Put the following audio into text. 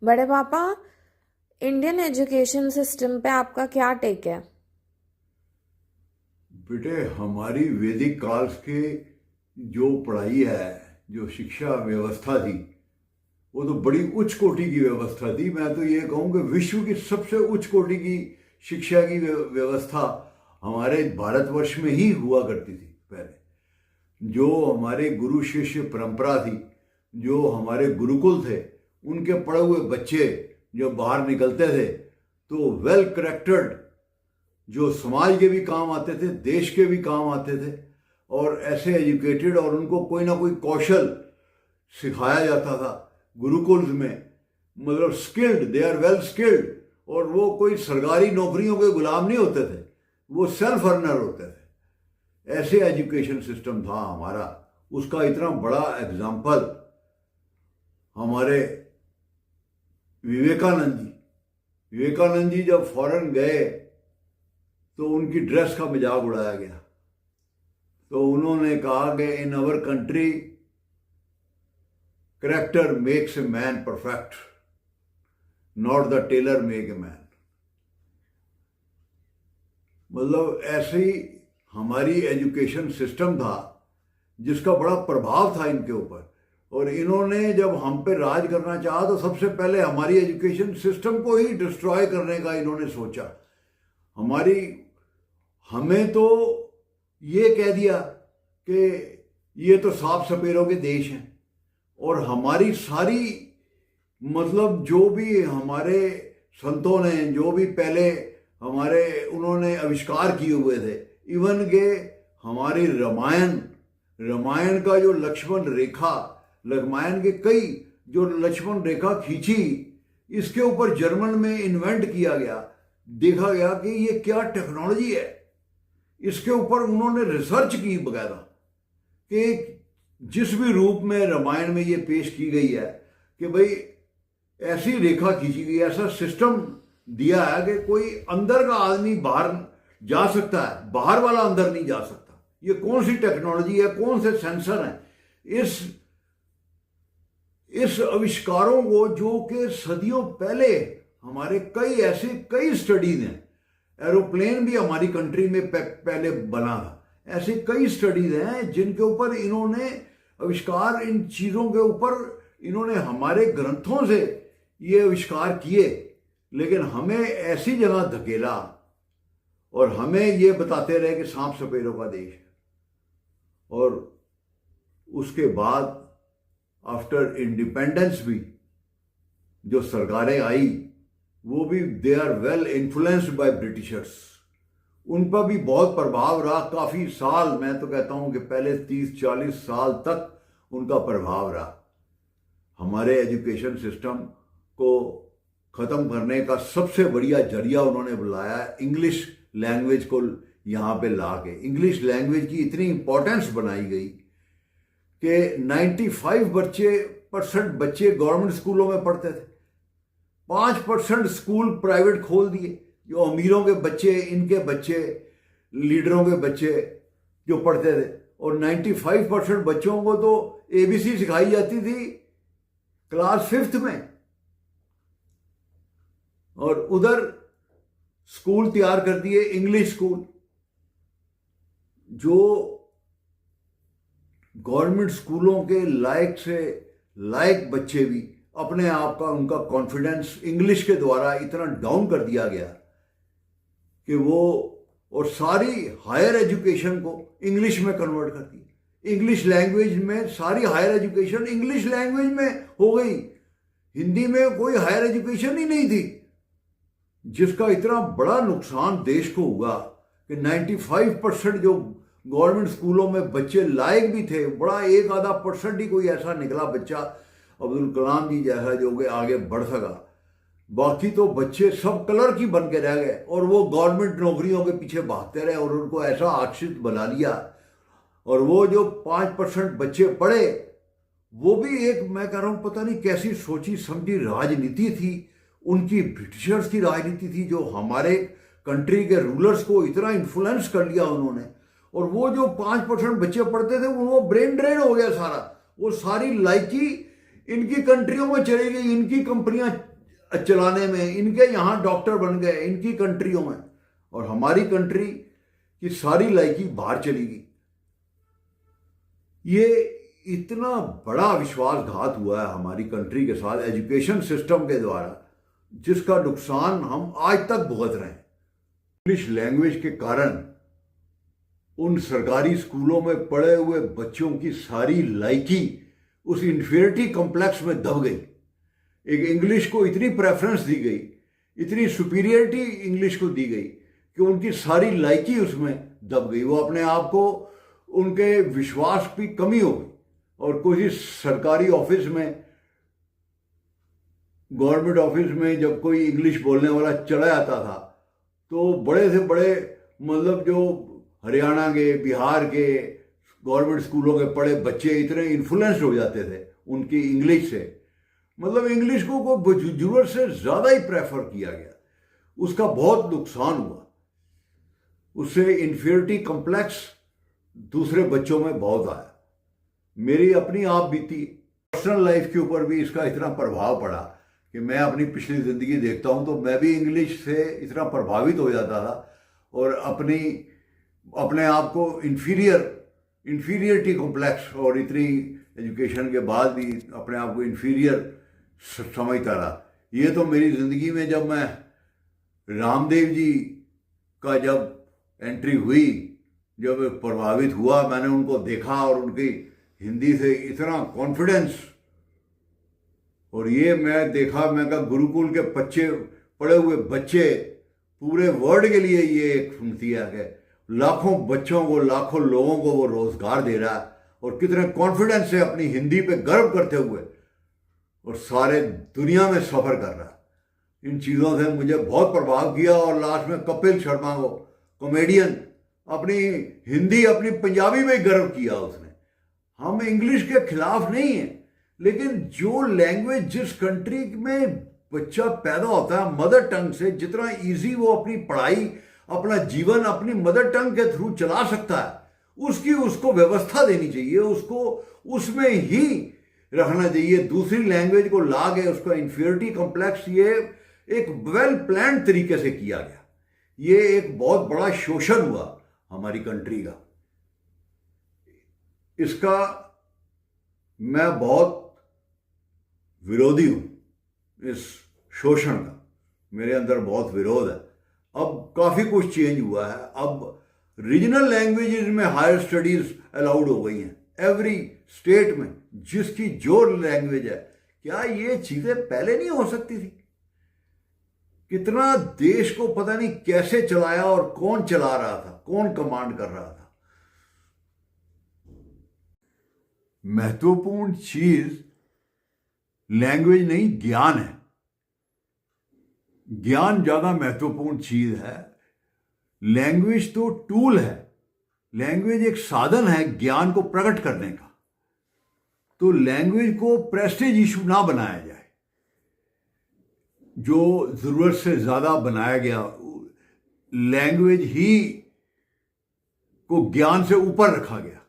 बड़े पापा, Indian education system पे आपका क्या टेक है? बेटे, हमारी वैदिक काल के जो पढ़ाई है, जो शिक्षा व्यवस्था थी, वो तो बड़ी उच्च कोटि की व्यवस्था थी। मैं तो ये कहूँ कि विश्व की सबसे उच्च कोटि की शिक्षा की व्यवस्था हमारे भारतवर्ष में ही हुआ करती थी पहले। जो हमारे गुरु शिष्य परंपरा थी, जो हमारे गुरुकुल थे, उनके पढ़े हुए बच्चे जो बाहर निकलते थे तो वेल करेक्टेड, जो समाज के भी काम आते थे, देश के भी काम आते थे, और ऐसे एजुकेटेड, और उनको कोई ना कोई कौशल सिखाया जाता था गुरुकुल में। मतलब skilled, they are well skilled, और वो कोई सरकारी नौकरियों के गुलाम नहीं होते थे, वो सेल्फ अर्नर होते थे। ऐसे एजुकेशन सिस्टम था हमारा। उसका इतना बड़ा एग्जाम्पल हमारे विवेकानंद जी जब फॉरेन गए तो उनकी ड्रेस का मजाक उड़ाया गया। तो उन्होंने कहा कि in our country character makes a man perfect, not the tailor make a man. मतलब ऐसे ही हमारी एजुकेशन सिस्टम था जिसका बड़ा प्रभाव था इनके ऊपर। और इन्होंने जब हम पे राज करना चाहा तो सबसे पहले हमारी एजुकेशन सिस्टम को ही डिस्ट्रॉय करने का इन्होंने सोचा। हमें तो ये कह दिया कि ये तो साफ सपेरों के देश हैं, और हमारी सारी, मतलब जो भी हमारे संतों ने, जो भी पहले हमारे उन्होंने आविष्कार किए हुए थे, इवन के हमारी रामायण का जो लक्ष्मण रेखा, रामायण के कई जो लक्ष्मण रेखा खींची, इसके ऊपर जर्मन में इन्वेंट किया गया। देखा गया कि ये क्या टेक्नोलॉजी है, इसके ऊपर उन्होंने रिसर्च की बकायदा कि जिस भी रूप में रामायण में ये पेश की गई है कि भाई ऐसी रेखा खींची गई, ऐसा सिस्टम दिया है कि कोई अंदर का आदमी बाहर जा सकता है, बाहर वाला अंदर नहीं जा सकता। ये कौन सी टेक्नोलॉजी है, कौन से सेंसर हैं? इस आविष्कारों को, जो कि सदियों पहले हमारे कई स्टडीज हैं, एरोप्लेन भी हमारी कंट्री में पहले बना था, ऐसे कई स्टडीज हैं जिनके ऊपर इन्होंने आविष्कार, इन चीज़ों के ऊपर इन्होंने हमारे ग्रंथों से ये आविष्कार किए। लेकिन हमें ऐसी जगह धकेला और हमें ये बताते रहे कि सांप सपेरों का देश है। और उसके बाद आफ्टर इंडिपेंडेंस भी जो सरकारें आई, वो भी they are well influenced by Britishers. उन पर भी बहुत प्रभाव रहा काफ़ी साल। मैं तो कहता हूँ कि पहले 30-40 साल तक उनका प्रभाव रहा। हमारे एजुकेशन सिस्टम को ख़त्म करने का सबसे बढ़िया जरिया उन्होंने बुलाया इंग्लिश लैंग्वेज को यहाँ पे ला के। इंग्लिश लैंग्वेज की इतनी इंपॉर्टेंस बनाई गई कि 95% बच्चे गवर्नमेंट स्कूलों में पढ़ते थे, 5% स्कूल प्राइवेट खोल दिए। जो अमीरों के बच्चे, इनके बच्चे, लीडरों के बच्चे जो पढ़ते थे, और 95% बच्चों को तो ABC सिखाई जाती थी क्लास 5th में। और उधर स्कूल तैयार कर दिए इंग्लिश स्कूल। जो गवर्नमेंट स्कूलों के लायक से लायक बच्चे भी अपने आप का, उनका कॉन्फिडेंस इंग्लिश के द्वारा इतना डाउन कर दिया गया कि वो, और सारी हायर एजुकेशन को इंग्लिश में कन्वर्ट कर दी। इंग्लिश लैंग्वेज में सारी हायर एजुकेशन इंग्लिश लैंग्वेज में हो गई। हिंदी में कोई हायर एजुकेशन ही नहीं थी, जिसका इतना बड़ा नुकसान देश को हुआ कि 95% जो गवर्नमेंट स्कूलों में बच्चे लायक भी थे, बड़ा एक आधा % ही कोई ऐसा निकला बच्चा, अब्दुल कलाम जी जैसा, जो कि आगे बढ़ सका। बाकी तो बच्चे सब कलर की बन के रह गए, और वो गवर्नमेंट नौकरियों के पीछे भागते रहे, और उनको ऐसा आकर्षित बना लिया। और वो जो 5% बच्चे पढ़े, वो भी एक, मैं कह रहा हूँ, पता नहीं कैसी सोची समझी राजनीति थी उनकी, ब्रिटिशर्स की राजनीति थी, जो हमारे कंट्री के रूलर्स को इतना इन्फ्लुएंस कर लिया उन्होंने। और वो जो 5% बच्चे पढ़ते थे, वो ब्रेन ड्रेन हो गया सारा। वो सारी लाइकी इनकी कंट्रियों में चली गई, इनकी कंपनियां चलाने में, इनके यहाँ डॉक्टर बन गए इनकी कंट्रियों में, और हमारी कंट्री की सारी लायकी बाहर चली गई। ये इतना बड़ा विश्वासघात हुआ है हमारी कंट्री के साथ एजुकेशन सिस्टम के द्वारा, जिसका नुकसान हम आज तक भुगत रहे हैं। इंग्लिश लैंग्वेज के कारण उन सरकारी स्कूलों में पढ़े हुए बच्चों की सारी लायकी उस इंफीरियरिटी कॉम्प्लेक्स में दब गई। एक इंग्लिश को इतनी प्रेफरेंस दी गई, इतनी सुपीरियरिटी इंग्लिश को दी गई कि उनकी सारी लायकी उसमें दब गई। वो अपने आप को, उनके विश्वास की कमी हो गई। और कोई सरकारी ऑफिस में, गवर्नमेंट ऑफिस में जब कोई इंग्लिश बोलने वाला चला जाता था तो बड़े से बड़े, मतलब जो हरियाणा के, बिहार के गवर्नमेंट स्कूलों के पढ़े बच्चे इतने इन्फ्लुएंस्ड हो जाते थे उनकी इंग्लिश से, मतलब इंग्लिश को जरूरत से ज़्यादा ही प्रेफर किया गया। उसका बहुत नुकसान हुआ, उससे इन्फीरियरिटी कॉम्प्लेक्स दूसरे बच्चों में बहुत आया। मेरी अपनी आप बीती पर्सनल लाइफ के ऊपर भी इसका इतना प्रभाव पड़ा कि मैं अपनी पिछली ज़िंदगी देखता हूँ तो मैं भी इंग्लिश से इतना प्रभावित हो जाता था और अपने आप को इन्फीरियरिटी कॉम्प्लेक्स और इतनी एजुकेशन के बाद भी अपने आप को इन्फीरियर समझता रहा। ये तो मेरी ज़िंदगी में जब मैं रामदेव जी का जब एंट्री हुई, जब प्रभावित हुआ, मैंने उनको देखा और उनकी हिंदी से इतना कॉन्फिडेंस, और ये मैं देखा, मैं कहा गुरुकुल के बच्चे, पढ़े हुए बच्चे पूरे वर्ल्ड के लिए ये एक सुनतिया है, लाखों बच्चों को, लाखों लोगों को वो रोजगार दे रहा है और कितने कॉन्फिडेंस से अपनी हिंदी पे गर्व करते हुए और सारे दुनिया में सफ़र कर रहा है। इन चीज़ों से मुझे बहुत प्रभाव किया। और लास्ट में कपिल शर्मा को, कॉमेडियन, अपनी हिंदी, अपनी पंजाबी में गर्व किया उसने। हम इंग्लिश के खिलाफ नहीं हैं, लेकिन जो लैंग्वेज, जिस कंट्री में बच्चा पैदा होता है मदर टंग से, जितना इजी वो अपनी पढ़ाई, अपना जीवन अपनी मदर टंग के थ्रू चला सकता है, उसकी उसको व्यवस्था देनी चाहिए, उसको उसमें ही रखना चाहिए। दूसरी लैंग्वेज को ला के उसका इन्फीरियरिटी कॉम्प्लेक्स, ये एक वेल प्लान तरीके से किया गया। ये एक बहुत बड़ा शोषण हुआ हमारी कंट्री का। इसका मैं बहुत विरोधी हूं, इस शोषण का मेरे अंदर बहुत विरोध है। अब काफ़ी कुछ चेंज हुआ है। अब रीजनल लैंग्वेजेस में हायर स्टडीज अलाउड हो गई हैं एवरी स्टेट में, जिसकी जो लैंग्वेज है। क्या ये चीज़ें पहले नहीं हो सकती थी? कितना देश को पता नहीं कैसे चलाया और कौन चला रहा था, कौन कमांड कर रहा था। महत्वपूर्ण चीज लैंग्वेज नहीं, ज्ञान है। ज्ञान ज्यादा महत्वपूर्ण चीज है। लैंग्वेज तो टूल है, लैंग्वेज एक साधन है ज्ञान को प्रकट करने का। तो लैंग्वेज को प्रेस्टीज इशू ना बनाया जाए। जो जरूरत से ज्यादा बनाया गया, लैंग्वेज ही को ज्ञान से ऊपर रखा गया।